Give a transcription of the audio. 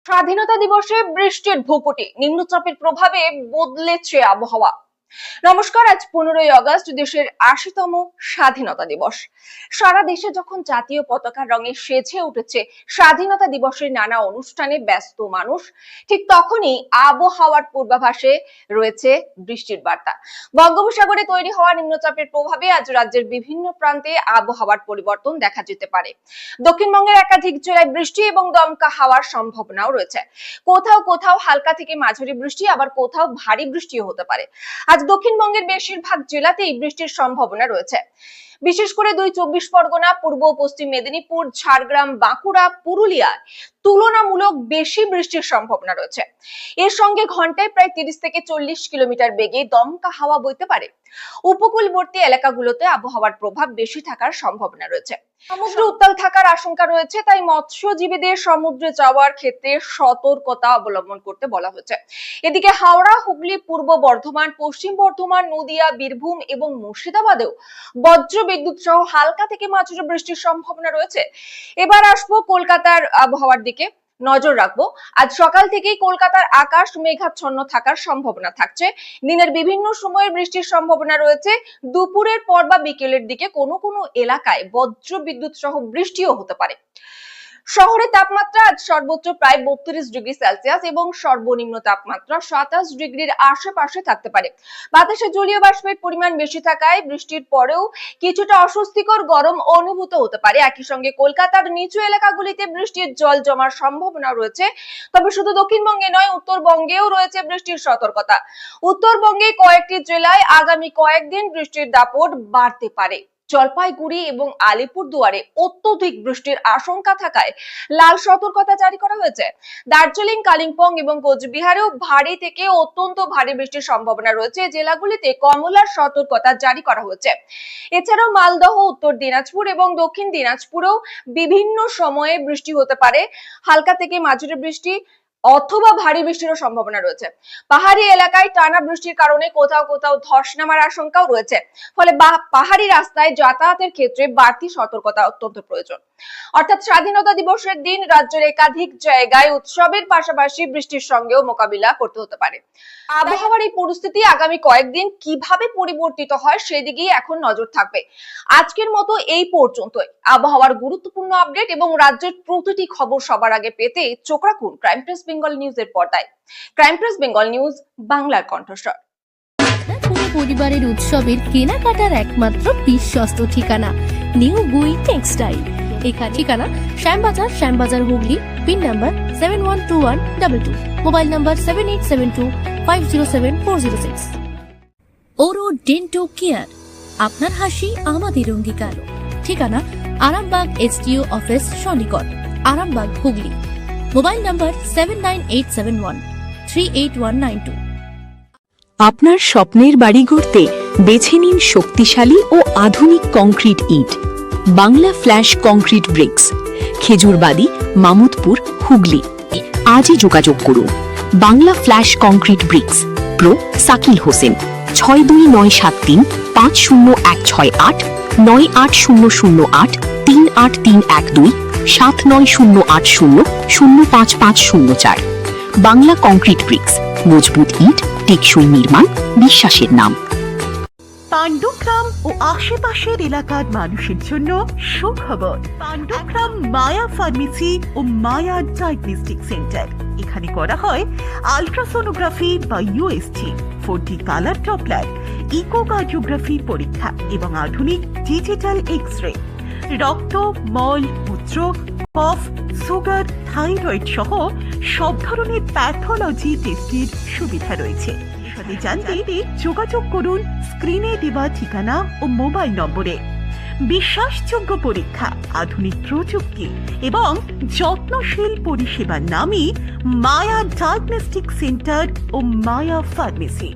স্বাধীনতা দিবসে বৃষ্টির ভূপতি, নিম্নচাপের প্রভাবে বদলেছে আবহাওয়া। নমস্কার, আজ 15ই আগস্ট, দেশের 80তম স্বাধীনতা দিবস। সারা দেশে যখন জাতীয় পতাকার রঙে সেজে উঠেছে স্বাধীনতা দিবসের নানা অনুষ্ঠানে ব্যস্ত মানুষ, ঠিক তখনই আবহাওয়ার পূর্বাভাসে রয়েছে বৃষ্টির বার্তা। বঙ্গোপসাগরে তৈরি হওয়া নিম্নচাপের প্রভাবে আজ রাজ্যের বিভিন্ন প্রান্তে আবহাওয়ার পরিবর্তন দেখা যেতে পারে। দক্ষিণবঙ্গের একাধিক জেলায় বৃষ্টি এবং দমকা হাওয়ার সম্ভাবনাও রয়েছে। কোথাও কোথাও হালকা থেকে মাঝারি বৃষ্টি, আবার কোথাও ভারী বৃষ্টিও হতে পারে। আজ দক্ষিণবঙ্গের বেশিরভাগ জেলাতেই বৃষ্টির সম্ভাবনা রয়েছে। বিশেষ করে 24 পরগনা, পূর্ব ও পশ্চিম মেদিনীপুর, ঝাড়গ্রাম, বাঁকুড়া, পুরুলিয়ায় তুলনামূলক বেশি বৃষ্টির সম্ভাবনা রয়েছে। এর সঙ্গে ঘন্টায় প্রায় 30 থেকে 40 কিলোমিটার বেগে দমকা হাওয়া বইতে পারে। উপকূলবর্তী এলাকাগুলোতে আবহাওয়ার প্রভাব বেশি থাকার সম্ভাবনা রয়েছে। সমুদ্র উত্তাল থাকার আশঙ্কা রয়েছে, তাই মৎস্যজীবীদের সমুদ্রে যাওয়ার ক্ষেত্রে সতর্কতা অবলম্বন করতে বলা হয়েছে। এদিকে হাওড়া, হুগলি, পূর্ব বর্ধমান, পশ্চিম বর্ধমান, নদিয়া, বীরভূম এবং মুর্শিদাবাদেও বজ্র বিদ্যুৎ সহ হালকা থেকে মাঝারি বৃষ্টির সম্ভাবনা রয়েছে। এবার আসবো কলকাতার আবহাওয়ার দিকে নজর রাখবো। আজ সকাল থেকেই কলকাতার আকাশ মেঘাচ্ছন্ন থাকার সম্ভাবনা থাকছে। দিনের বিভিন্ন সময়ে বৃষ্টির সম্ভাবনা রয়েছে। দুপুরের পর বা বিকেলের দিকে কোনো কোনো এলাকায় বজ্র বিদ্যুৎ সহ বৃষ্টিও হতে পারে। শহরের তাপমাত্রা আজ সর্বোচ্চ প্রায় 32 ডিগ্রি সেলসিয়াস এবং সর্বনিম্ন তাপমাত্রা 27 ডিগ্রির আশেপাশে থাকতে পারে। বাতাসে জলীয় বাষ্পের পরিমাণ বেশি থাকায় বৃষ্টির পরেও কিছুটা অস্বস্তিকর গরম অনুভূত হতে পারে। একই সঙ্গে কলকাতার নিচু এলাকাগুলিতে বৃষ্টির জল জমার সম্ভাবনা রয়েছে। তবে শুধু দক্ষিণবঙ্গে নয়, উত্তরবঙ্গেও রয়েছে বৃষ্টির সতর্কতা। উত্তরবঙ্গে কয়েকটি জেলায় আগামী কয়েকদিন বৃষ্টির দাপট বাড়তে পারে। জলপাইগুড়ি এবং আলিপুরদুয়ারে অত্যধিক বৃষ্টির আশঙ্কা থাকায় লাল সতর্কতা জারি করা হয়েছে। দার্জিলিং, কালিম্পং এবং কোচবিহারেও ভারী থেকে অত্যন্ত ভারী বৃষ্টির সম্ভাবনা রয়েছে। জেলাগুলিতে কমলার সতর্কতা জারি করা হয়েছে। এছাড়াও মালদহ, উত্তর দিনাজপুর এবং দক্ষিণ দিনাজপুরেও বিভিন্ন সময়ে বৃষ্টি হতে পারে। হালকা থেকে মাঝারি বৃষ্টি অথবা ভারী বৃষ্টির সম্ভাবনা রয়েছে। পাহাড়ি এলাকায় টানা বৃষ্টির কারণে কোথাও কোথাও ধস নামার আশঙ্কাও রয়েছে। ফলে পাহাড়ি রাস্তায় যাতায়াতের ক্ষেত্রে বাড়তি সতর্কতা অত্যন্ত প্রয়োজন। অর্থাৎ স্বাধীনতা দিবসের দিন রাজ্যের একাধিক জায়গায় উৎসবের পাশাপাশি বৃষ্টির সঙ্গেও মোকাবিলা করতে হতে পারে। আবহাওয়ার এই পরিস্থিতি আগামী কয়েকদিন কিভাবে পরিবর্তিত হয় সেদিকেই এখন নজর থাকবে। আজকের মতো এই পর্যন্তই। আবহাওয়ার গুরুত্বপূর্ণ আপডেট এবং রাজ্যের প্রতিটি খবর সবার আগে পেতে চোখ রাখুন ক্রাইম প্রেস বেঙ্গল নিউজের পর্দায়। ক্রাইম প্রেস বেঙ্গল নিউজ, বাংলার কণ্ঠস্বর। পুরো পরিবারের উৎসবের কেনাকাটার একমাত্র বিশ্বস্ত ঠিকানা নিউ গুই টেক্সটাইল। এখানে ঠিকানা Shyambazar, Shyambazar Hooghly, pin number 712122, mobile number 7872507406। Oro Dento Care, আপনার হাসি আমাদের অঙ্গীকার। ঠিকানা আরামবাগ এসডিও অফিস সন্নিকট, আরামবাগ হুগলি, মোবাইল নাম্বার 7987138192। আপনার স্বপ্নের বাড়ি গড়তে বেছে নিন শক্তিশালী ও আধুনিক কংক্রিট ইট, Bangla flash concrete bricks, Khejurbari, Mamudpur, Hooghly. আজই যোগাযোগ করুন। Bangla flash concrete bricks, pro Sakil Hossain, 6297350168, 98008 38312, 7908005504। Bangla concrete bricks, মজবুত ইট, টেকসই নির্মাণ, বিশ্বাসের নাম। পাণ্ডুগ্রাম ও আশেপাশের এলাকার মানুষের জন্য সুখবর। পাণ্ডুগ্রাম মায়া ফার্মেসি ও মায়া ডায়াগনস্টিক সেন্টার। এখানে করা হয় আল্ট্রাসোনোগ্রাফি বা USG, 4D colour Doppler, echocardiography পরীক্ষা এবং আধুনিক ডিজিটাল এক্স-রে। রক্ত, মল, মূত্র, কফ, সুগার, থাইরয়েড সহ সব ধরনের প্যাথোলজি টেস্টের সুবিধা রয়েছে। জানতে যোগাযোগ করুন স্ক্রিনে দেওয়া ঠিকানা ও মোবাইল নম্বরে। বিশ্বাসযোগ্য পরীক্ষা, আধুনিক প্রযুক্তি এবং যত্নশীল পরিষেবার নামই মায়া ডায়াগনস্টিক সেন্টার ও মায়া ফার্মেসি।